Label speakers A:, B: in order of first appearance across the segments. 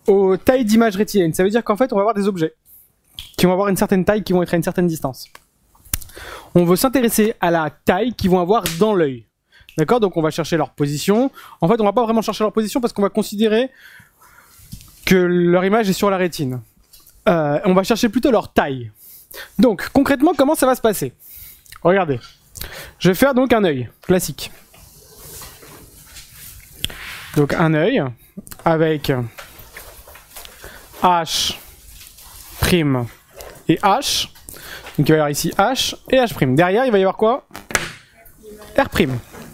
A: aux tailles d'image rétinienne. Ça veut dire qu'en fait, on va avoir des objets qui vont avoir une certaine taille, qui vont être à une certaine distance. On veut s'intéresser à la taille qu'ils vont avoir dans l'œil. D'accord? Donc on va chercher leur position. En fait, on va pas vraiment chercher leur position parce qu'on va considérer que leur image est sur la rétine. On va chercher plutôt leur taille. Donc, concrètement, comment ça va se passer? Regardez. Je vais faire donc un œil classique. Donc un œil avec H' et H. Donc il va y avoir ici H et H'. Derrière, il va y avoir quoi? R'.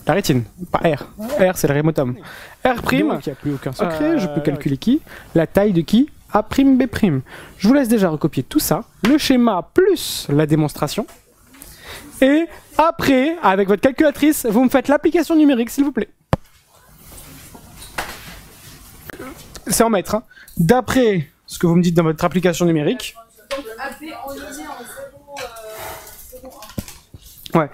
A: La rétine, pas R. R, c'est le rémotum. R', donc il n'y a plus aucun secret. Je peux calculer qui? La taille de qui? A', B'. Je vous laisse déjà recopier tout ça, le schéma plus la démonstration. Et après, avec votre calculatrice, vous me faites l'application numérique, s'il vous plaît. C'est en mètres. Hein. D'après ce que vous me dites dans votre application numérique. Ouais.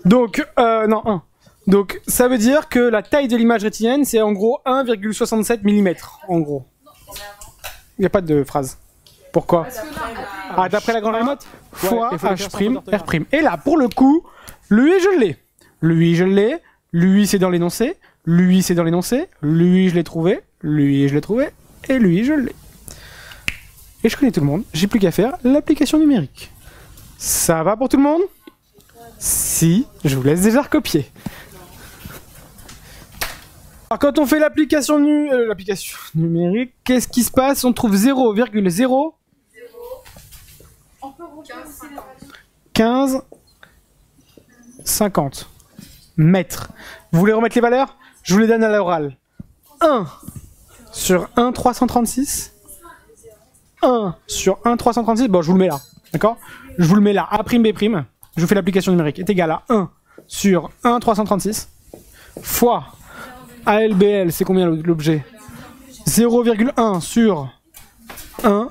A: Donc, non, 1. Donc, ça veut dire que la taille de l'image rétinienne, c'est en gros 1,67 mm. En gros. Il n'y a pas de phrase. Pourquoi? Ah, d'après la grande remote fois H', R'. Et là, pour le coup, lui, je l'ai. Lui, je l'ai. Lui, c'est dans l'énoncé. Lui, c'est dans l'énoncé. Lui, je l'ai trouvé. Lui, je l'ai trouvé. Et lui, je l'ai. Et je connais tout le monde. J'ai plus qu'à faire l'application numérique. Ça va pour tout le monde? Si, je vous laisse déjà recopier. Alors, quand on fait l'application numérique, qu'est-ce qui se passe? On trouve 0,0 15 50 mètres. Vous voulez remettre les valeurs? Je vous les donne à l'oral. 1 sur 1 336. 1 sur 1 336. Bon, je vous le mets là. D'accord? Je vous le mets là. A', B'. Je vous fais l'application numérique. Est égal à 1 sur 1 336 fois ALBL, c'est combien l'objet? 0,1 sur 1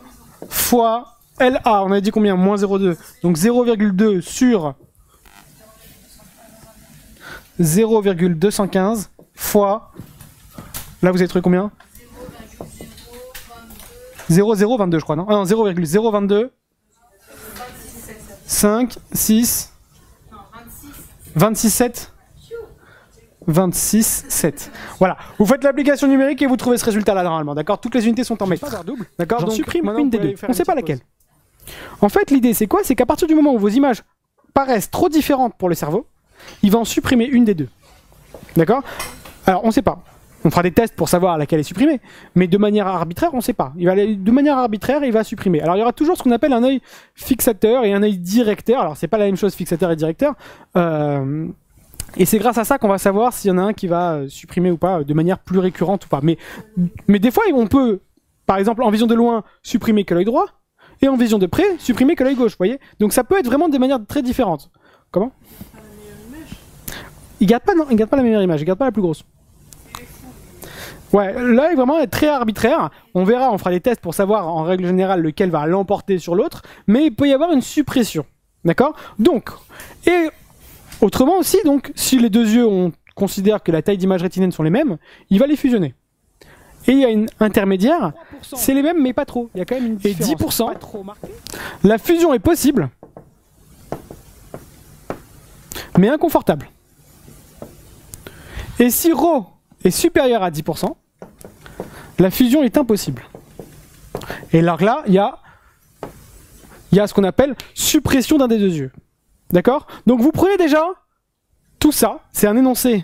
A: fois LA, on a dit combien? Moins 0,2. Donc 0,2 sur 0,215 fois... Là, vous avez trouvé combien? 0,022, je crois, non? Ah non, 0,022 5, 6... 26, 7 26, 7. Voilà. Vous faites l'application numérique et vous trouvez ce résultat là normalement. D'accord? Toutes les unités sont en mètres. D'accord? J'en supprime une des deux. On ne sait pas laquelle. En fait, l'idée c'est quoi? C'est qu'à partir du moment où vos images paraissent trop différentes pour le cerveau, il va en supprimer une des deux. D'accord? Alors, on ne sait pas. On fera des tests pour savoir laquelle est supprimée. Mais de manière arbitraire, on ne sait pas. Il va aller de manière arbitraire, il va supprimer. Alors, il y aura toujours ce qu'on appelle un œil fixateur et un œil directeur. Alors, c'est pas la même chose, fixateur et directeur. Et c'est grâce à ça qu'on va savoir s'il y en a un qui va supprimer ou pas, de manière plus récurrente ou pas. Mais des fois, on peut, par exemple, en vision de loin, supprimer que l'œil droit, et en vision de près, supprimer que l'œil gauche, vous voyez? Donc ça peut être vraiment de manière très différente. Comment? Il garde pas, non, il garde pas la meilleure image, il garde pas la plus grosse. Ouais, l'œil vraiment est très arbitraire. On verra, on fera des tests pour savoir en règle générale lequel va l'emporter sur l'autre, mais il peut y avoir une suppression. D'accord? Donc, et autrement aussi, donc, si les deux yeux, on considère que la taille d'image rétinienne sont les mêmes, il va les fusionner. Et il y a une intermédiaire, c'est les mêmes mais pas trop. Il y a quand même une différence. Et 10%, pas trop marquée. La fusion est possible, mais inconfortable. Et si ρ est supérieur à 10%, la fusion est impossible. Et alors là, il y a ce qu'on appelle suppression d'un des deux yeux. D'accord? Donc vous prenez déjà tout ça, c'est un énoncé.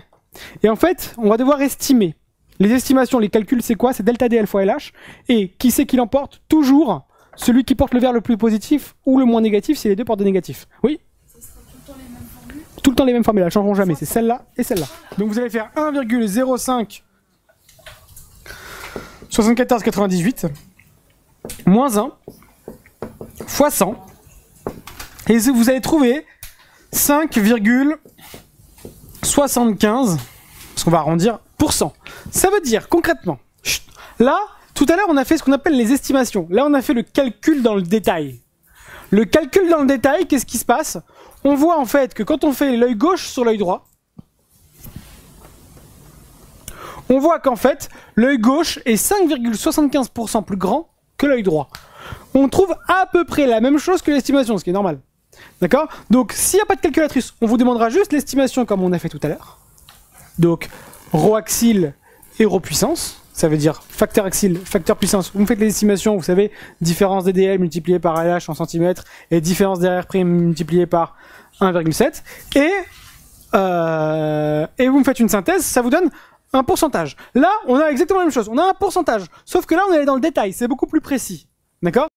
A: Et en fait, on va devoir estimer. Les estimations, les calculs, c'est quoi? C'est delta DL fois LH. Et qui c'est qui l'emporte? Toujours celui qui porte le vers le plus positif ou le moins négatif si les deux portent de négatif. Oui? Ça sera tout le temps les mêmes formules? Tout le temps les mêmes formules, elles ne changeront jamais. C'est celle-là et celle-là. Donc vous allez faire 1,05 74,98 moins 1 fois 100. Et vous allez trouver 5,75, parce qu'on va arrondir, %. Ça veut dire, concrètement, là, tout à l'heure, on a fait ce qu'on appelle les estimations. Là, on a fait le calcul dans le détail. Le calcul dans le détail, qu'est-ce qui se passe? On voit en fait que quand on fait l'œil gauche sur l'œil droit, on voit qu'en fait, l'œil gauche est 5,75% plus grand que l'œil droit. On trouve à peu près la même chose que l'estimation, ce qui est normal. D'accord? Donc, s'il n'y a pas de calculatrice, on vous demandera juste l'estimation comme on a fait tout à l'heure. Donc, ρ axile et ρ puissance. Ça veut dire facteur axile, facteur puissance. Vous me faites les estimations, vous savez, différence DDL multipliée par LH en centimètres et différence d'RR' multipliée par 1,7. Et vous me faites une synthèse, ça vous donne un pourcentage. Là, on a exactement la même chose. On a un pourcentage. Sauf que là, on est allé dans le détail. C'est beaucoup plus précis. D'accord ?